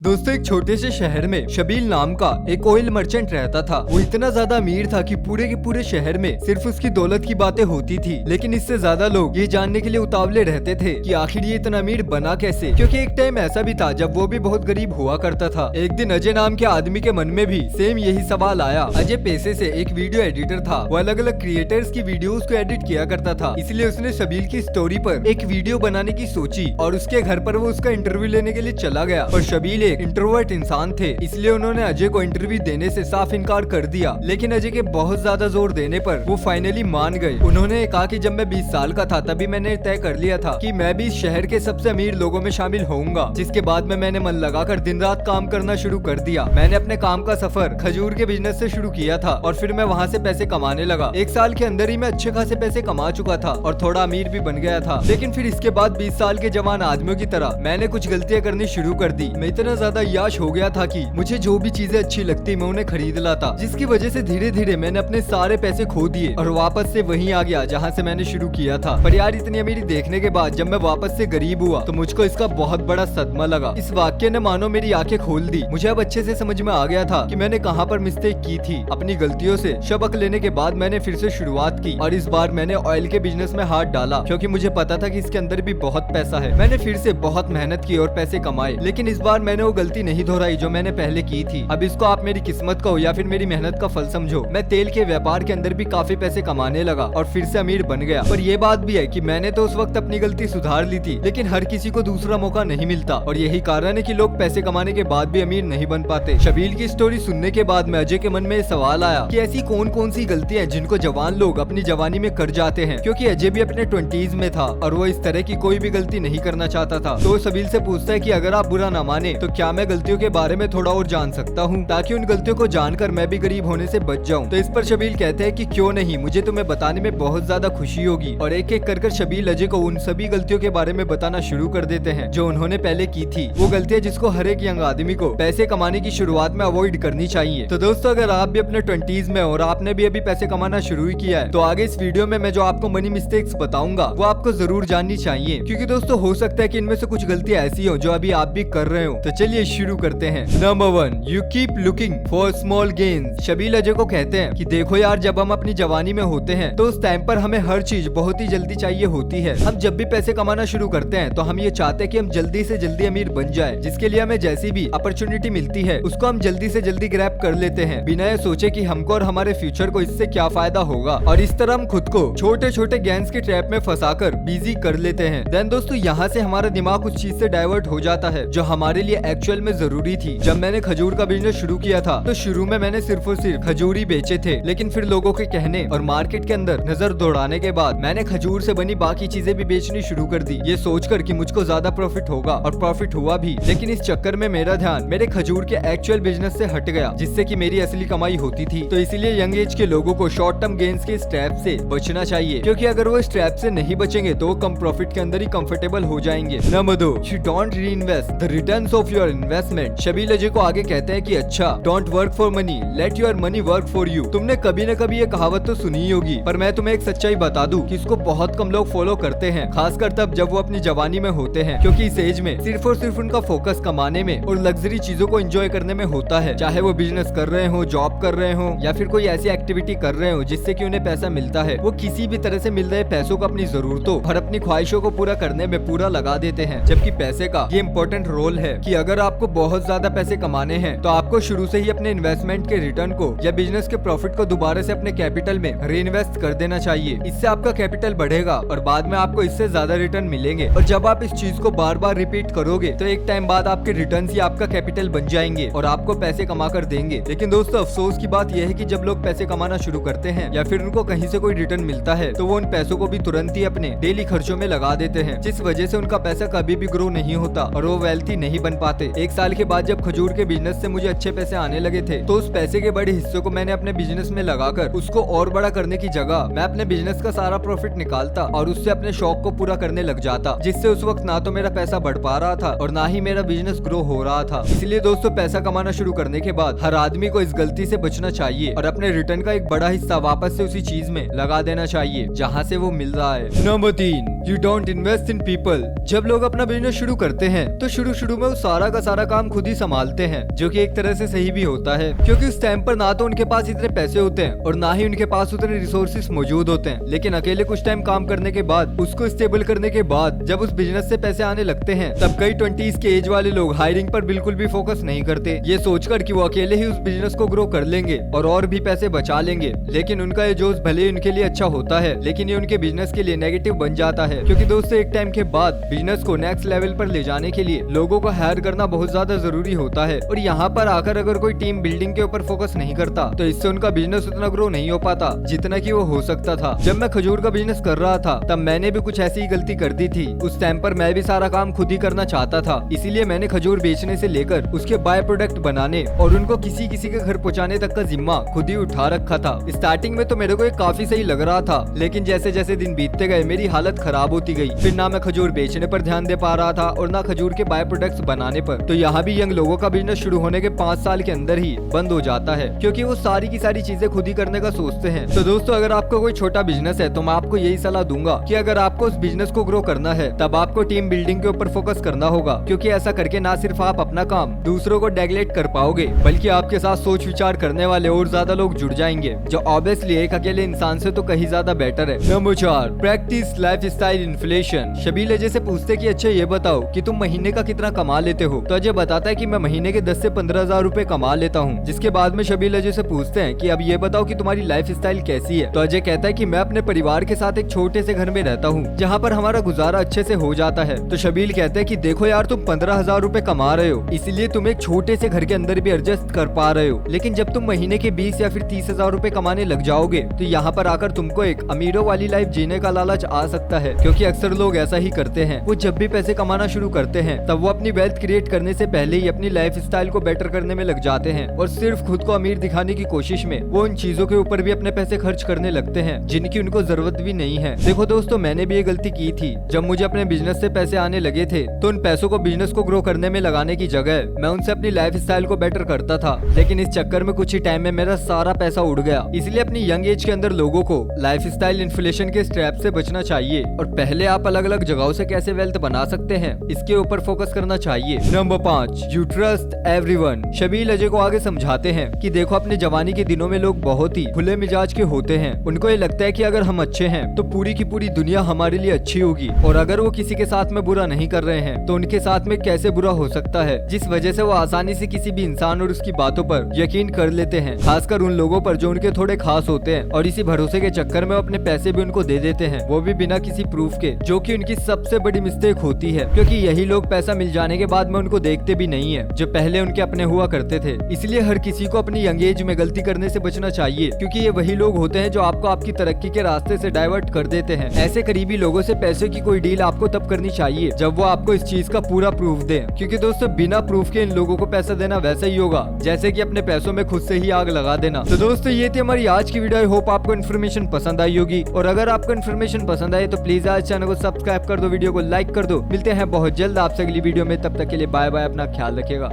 दोस्तों एक छोटे से शहर में शबील नाम का एक ऑयल मर्चेंट रहता था। वो इतना ज्यादा अमीर था कि पूरे के पूरे शहर में सिर्फ उसकी दौलत की बातें होती थी, लेकिन इससे ज्यादा लोग ये जानने के लिए उतावले रहते थे कि आखिर ये इतना अमीर बना कैसे। क्योंकि एक टाइम ऐसा भी था जब वो भी बहुत गरीब हुआ करता था। एक दिन अजय नाम के आदमी के मन में भी सेम यही सवाल आया। अजय पैसे से एक वीडियो एडिटर था। वो अलग अलग क्रिएटर्स की वीडियोस को एडिट किया करता था, इसलिए उसने शबील की स्टोरी पर एक वीडियो बनाने की सोची और उसके घर पर वो उसका इंटरव्यू लेने के लिए चला गया। पर शबील एक इंट्रोवर्ट इंसान थे, इसलिए उन्होंने अजय को इंटरव्यू देने से साफ इनकार कर दिया। लेकिन अजय के बहुत ज्यादा जोर देने पर वो फाइनली मान गए। उन्होंने कहा कि जब मैं 20 साल का था तभी मैंने तय कर लिया था कि मैं भी इस शहर के सबसे अमीर लोगों में शामिल होऊंगा। जिसके बाद में मैंने मन लगाकर दिन रात काम करना शुरू कर दिया। मैंने अपने काम का सफर खजूर के बिजनेस से शुरू किया था और फिर मैं वहाँ से पैसे कमाने लगा। एक साल के अंदर ही मैं अच्छे खासे पैसे कमा चुका था और थोड़ा अमीर भी बन गया था। लेकिन फिर इसके बाद 20 साल के जवान आदमियों की तरह मैंने कुछ गलतियां करनी शुरू कर दी। मैं इतना ज्यादा याश हो गया था कि मुझे जो भी चीजें अच्छी लगती मैं उन्हें खरीद लाता, जिसकी वजह से धीरे धीरे मैंने अपने सारे पैसे खो दिए और वापस से वहीं आ गया जहाँ से मैंने शुरू किया था। पर यार इतनी अमीरी देखने के बाद जब मैं वापस से गरीब हुआ तो मुझको इसका बहुत बड़ा सदमा लगा। इस वाक्य ने मानो मेरी आंखें खोल दी। मुझे अब अच्छे से समझ में आ गया था कि मैंने कहाँ पर मिस्टेक की थी। अपनी गलतियों से सबक लेने के बाद मैंने फिर से शुरुआत की और इस बार मैंने ऑयल के बिजनेस में हाथ डाला, क्योंकि मुझे पता था कि इसके अंदर भी बहुत पैसा है। मैंने फिर से बहुत मेहनत की और पैसे कमाए, लेकिन इस बार मैंने वो गलती नहीं दोहराई जो मैंने पहले की थी। अब इसको आप मेरी किस्मत कहो या फिर मेरी मेहनत का फल समझो। मैं तेल के व्यापार के अंदर भी काफी पैसे कमाने लगा और फिर से अमीर बन गया। पर ये बात भी है कि मैंने तो उस वक्त अपनी गलती सुधार ली थी, लेकिन हर किसी को दूसरा मौका नहीं मिलता और यही कारण है कि लोग पैसे कमाने के बाद भी अमीर नहीं बन पाते। शबील की स्टोरी सुनने के बाद में अजय के मन में ये सवाल आया कि ऐसी कौन कौन सी गलतियां हैं जिनको जवान लोग अपनी जवानी में कर जाते हैं। क्योंकि अजय भी अपने 20s में था और वो इस तरह की कोई भी गलती नहीं करना चाहता था। तो शबील से पूछता है कि अगर आप बुरा ना माने तो क्या मैं गलतियों के बारे में थोड़ा और जान सकता हूँ, ताकि उन गलतियों को जानकर मैं भी गरीब होने से बच जाऊं। तो इस पर शबील कहते हैं कि क्यों नहीं, मुझे तुम्हें बताने में बहुत ज्यादा खुशी होगी। और एक एक कर शबील अजय को उन सभी गलतियों के बारे में बताना शुरू कर देते हैं जो उन्होंने पहले की थी। वो गलतियां जिसको हर एक यंग आदमी को पैसे कमाने की शुरुआत में अवॉइड करनी चाहिए। तो दोस्तों अगर आप भी अपने 20s में और आपने भी अभी पैसे कमाना शुरू ही किया है तो आगे इस वीडियो में मैं जो आपको मनी मिस्टेक्स बताऊंगा वो आपको जरूर जाननी चाहिए, क्योंकि दोस्तों हो सकता है कि इनमें से कुछ गलतियां ऐसी हो जो अभी आप भी कर रहे हो। तो चलिए शुरू करते हैं। Number 1, you keep looking for small gains. Shabeel Ajay को कहते हैं कि देखो यार, जब हम अपनी जवानी में होते हैं तो उस टाइम पर हमें हर चीज बहुत ही जल्दी चाहिए होती है। हम जब भी पैसे कमाना शुरू करते हैं तो हम ये चाहते हैं कि हम जल्दी से जल्दी अमीर बन जाए, जिसके लिए हमें जैसी भी अपॉर्चुनिटी मिलती है उसको हम जल्दी से जल्दी ग्रैब कर लेते हैं, बिना ये सोचे कि हमको और हमारे फ्यूचर को इससे क्या फायदा होगा। और इस तरह हम खुद को छोटे छोटे गेन्स के ट्रैप में फंसाकर बिजी कर लेते हैं। देन दोस्तों यहाँ से हमारा दिमाग उस चीज से डाइवर्ट हो जाता है जो हमारे लिए एक्चुअल में जरूरी थी। जब मैंने खजूर का बिजनेस शुरू किया था तो शुरू में मैंने सिर्फ और सिर्फ खजूर ही बेचे थे, लेकिन फिर लोगों के कहने और मार्केट के अंदर नजर दौड़ाने के बाद मैंने खजूर से बनी बाकी चीजें भी बेचनी शुरू कर दी, ये सोचकर कि मुझको ज्यादा प्रॉफिट होगा, और प्रॉफिट हुआ भी। लेकिन इस चक्कर में मेरा ध्यान मेरे खजूर के एक्चुअल बिजनेस से हट गया, जिससे कि मेरी असली कमाई होती थी। तो इसीलिए यंग एज के लोगों को शॉर्ट टर्म गेन्स के स्ट्रैप से बचना चाहिए, क्योंकि अगर वो स्ट्रैप से नहीं बचेंगे तो कम प्रॉफिट के अंदर ही कंफर्टेबल हो जाएंगे। नंबर 2, यू डोंट री invest the returns of your investment. Shabeel Ajay को आगे कहते हैं कि अच्छा, don't work for money, let your money work for you. तुमने कभी न कभी ये कहावत तो सुनी ही होगी, पर मैं तुम्हें एक सच्चाई बता दूं कि इसको बहुत कम लोग फॉलो करते हैं, खासकर तब जब वो अपनी जवानी में होते हैं, क्योंकि इस एज में सिर्फ और सिर्फ उनका फोकस कमाने में और लग्जरी चीजों को एंजॉय करने में होता है। चाहे वो बिजनेस कर रहे हो, जॉब कर रहे हो या फिर कोई ऐसी एक्टिविटी कर रहे हो जिससे कि उन्हें पैसा मिलता है, वो किसी भी तरह से मिल रहे पैसों को अपनी जरूरतों और अपनी ख्वाहिशों को पूरा करने में पूरा लगा देते हैं। जबकि पैसे का ये इम्पोर्टेंट रोल है कि अगर आपको बहुत ज्यादा पैसे कमाने हैं तो आपको शुरू से ही अपने इन्वेस्टमेंट के रिटर्न को या बिजनेस के प्रॉफिट को दोबारा से अपने कैपिटल में री इन्वेस्ट कर देना चाहिए। इससे आपका कैपिटल बढ़ेगा और बाद में आपको इससे ज्यादा रिटर्न मिलेंगे। और जब आप इस चीज को बार बार रिपीट करोगे तो एक टाइम बाद आपके रिटर्न ही आपका कैपिटल बन जाएंगे और आपको पैसे कमा कर देंगे। लेकिन दोस्तों अफसोस की बात यह है कि जब लोग पैसे कमाना शुरू करते हैं या फिर उनको कहीं से कोई रिटर्न मिलता है तो वो उन पैसों को भी तुरंत ही अपने डेली खर्चों में लगा देते हैं, जिस वजह से उनका पैसा कभी भी ग्रो नहीं होता और वो वेल्थी नहीं बन पाते। एक साल के बाद जब खजूर के बिजनेस से मुझे अच्छे पैसे आने लगे थे तो उस पैसे के बड़े हिस्से को मैंने अपने बिजनेस में लगाकर उसको और बड़ा करने की जगह मैं अपने बिजनेस का सारा प्रॉफिट निकालता और उससे अपने शौक को पूरा करने लग जाता, जिससे उस वक्त ना तो मेरा पैसा बढ़ पा रहा था और ना ही मेरा बिजनेस ग्रो हो रहा था। इसलिए दोस्तों पैसा कमाना शुरू करने के बाद हर आदमी को इस गलती से बचना चाहिए और अपने रिटर्न का एक बड़ा हिस्सा वापस से उसी चीज में लगा देना चाहिए जहाँ से वो मिल रहा है। Number 3, you don't invest in people. जब लोग अपना बिजनेस शुरू करते हैं तो शुरू में वो सारा सारा का सारा काम खुद ही संभालते हैं, जो कि एक तरह से सही भी होता है, क्योंकि उस टाइम पर ना तो उनके पास इतने पैसे होते हैं और ना ही उनके पास उतने रिसोर्सेस मौजूद होते हैं। लेकिन अकेले कुछ टाइम काम करने के बाद, उसको स्टेबल करने के बाद जब उस बिजनेस से पैसे आने लगते हैं, तब कई 20s के एज वाले लोग हायरिंग पर बिल्कुल भी फोकस नहीं करते, ये सोचकर कि वो अकेले ही उस बिजनेस को ग्रो कर लेंगे और भी पैसे बचा लेंगे। लेकिन उनका ये जोश भले ही उनके लिए अच्छा होता है, लेकिन ये उनके बिजनेस के लिए नेगेटिव बन जाता है, क्योंकि दोस्तों एक टाइम के बाद बिजनेस को नेक्स्ट लेवल पर ले जाने के लिए लोगों को हायर करना बहुत ज्यादा जरूरी होता है। और यहाँ पर आकर अगर कोई टीम बिल्डिंग के ऊपर फोकस नहीं करता, तो इससे उनका बिजनेस उतना ग्रो नहीं हो पाता जितना कि वो हो सकता था। जब मैं खजूर का बिजनेस कर रहा था, तब मैंने भी कुछ ऐसी ही गलती कर दी थी। उस टाइम पर मैं भी सारा काम खुद ही करना चाहता था, इसीलिए मैंने खजूर बेचने से लेकर उसके बाय प्रोडक्ट बनाने और उनको किसी किसी के घर पहुँचाने तक का जिम्मा खुद ही उठा रखा था। स्टार्टिंग में तो मेरे को ये काफी सही लग रहा था, लेकिन जैसे जैसे दिन बीतते गए मेरी हालत खराब होती गई। फिर ना मैं खजूर बेचने पर ध्यान दे पा रहा था और ना खजूर के बाय प्रोडक्ट्स बनाने पर। तो यहाँ भी यंग लोगों का बिजनेस शुरू होने के 5 साल के अंदर ही बंद हो जाता है, क्योंकि वो सारी की सारी चीजें खुद ही करने का सोचते हैं। तो दोस्तों अगर आपका कोई छोटा बिजनेस है, तो मैं आपको यही सलाह दूंगा कि अगर आपको उस बिजनेस को ग्रो करना है, तब आपको टीम बिल्डिंग के ऊपर फोकस करना होगा, क्योंकि ऐसा करके ना सिर्फ आप अपना काम दूसरों को डेगलेट कर पाओगे, बल्कि आपके साथ सोच विचार करने वाले और ज्यादा लोग जुड़ जाएंगे, जो ऑब्वियसली एक अकेले इंसान से तो कहीं ज्यादा बेटर है। Number 4, practice life style inflation. Shabeel Ajay से पूछते कि अच्छा ये बताओ कि तुम महीने का कितना कमा लेते हो, तो अजय बताता है कि मैं महीने के 10 से 15 हजार रूपए कमा लेता हूँ। जिसके बाद में शबील अजय से पूछते हैं कि अब ये बताओ कि तुम्हारी लाइफ स्टाइल कैसी है, तो अजय कहता है कि मैं अपने परिवार के साथ एक छोटे से घर में रहता हूँ, जहाँ पर हमारा गुजारा अच्छे से हो जाता है। तो शबील कहते हैं कि देखो यार, तुम 15,000 रूपए कमा रहे हो, इसलिए तुम एक छोटे से घर के अंदर भी एडजस्ट कर पा रहे हो, लेकिन जब तुम महीने के 20 या फिर 30,000 रूपए कमाने लग जाओगे, तो यहाँ पर आकर तुमको एक अमीरों वाली लाइफ जीने का लालच आ सकता है, क्योंकि अक्सर लोग ऐसा ही करते हैं। वो जब भी पैसे कमाना शुरू करते हैं, तब वो अपनी वेल्थ क्रिएट करने से पहले ही अपनी लाइफ स्टाइल को बेटर करने में लग जाते हैं, और सिर्फ खुद को अमीर दिखाने की कोशिश में वो उन चीजों के ऊपर भी अपने पैसे खर्च करने लगते हैं जिनकी उनको जरूरत भी नहीं है। देखो दोस्तों, मैंने भी ये गलती की थी। जब मुझे अपने बिजनेस से पैसे आने लगे थे, तो उन पैसों को बिजनेस को ग्रो करने में लगाने की जगह मैं उनसे अपनी लाइफ स्टाइल को बेटर करता था, लेकिन इस चक्कर में कुछ ही टाइम में मेरा सारा पैसा उड़ गया। इसलिए अपनी यंग एज के अंदर लोगों को लाइफ स्टाइल इन्फ्लेशन के स्ट्रैप से बचना चाहिए, और पहले आप अलग अलग जगहों से कैसे वेल्थ बना सकते हैं, इसके ऊपर फोकस करना चाहिए। Number 5, you trust everyone. Shabeel Ajay को आगे समझाते हैं कि देखो, अपने जवानी के दिनों में लोग बहुत ही खुले मिजाज के होते हैं। उनको ये लगता है कि अगर हम अच्छे हैं तो पूरी की पूरी दुनिया हमारे लिए अच्छी होगी, और अगर वो किसी के साथ में बुरा नहीं कर रहे हैं तो उनके साथ में कैसे बुरा हो सकता है, जिस वजह से वो आसानी से किसी भी इंसान और उसकी बातों पर यकीन कर लेते हैं, खासकर उन लोगों पर जो उनके थोड़े खास होते हैं, और इसी भरोसे के चक्कर में अपने पैसे भी उनको दे देते हैं, वो भी बिना किसी प्रूफ के, जो कि उनकी सबसे बड़ी मिस्टेक होती है, क्योंकि यही लोग पैसा मिल जाने के बाद में उनको देखते भी नहीं है, जो पहले उनके अपने हुआ करते थे। इसलिए हर किसी को अपनी यंग एज में गलती करने से बचना चाहिए, क्योंकि ये वही लोग होते हैं जो आपको आपकी तरक्की के रास्ते से डाइवर्ट कर देते हैं। ऐसे करीबी लोगों से पैसे की कोई डील आपको तब करनी चाहिए जब वो आपको इस चीज का पूरा प्रूफ दे, क्योंकि दोस्तों बिना प्रूफ के इन लोगों को पैसा देना वैसा ही होगा जैसे कि अपने पैसों में खुद से ही आग लगा देना। तो दोस्तों ये थी हमारी आज की वीडियो। आई होप आपको इन्फॉर्मेशन पसंद आई होगी, और अगर आपको इन्फॉर्मेशन पसंद आए तो प्लीज आज चैनल को सब्सक्राइब कर दो, वीडियो को लाइक कर दो। मिलते हैं बहुत जल्द आपसे अगली वीडियो में, तब तक के लिए बाय बाय, अपना ख्याल रखिएगा।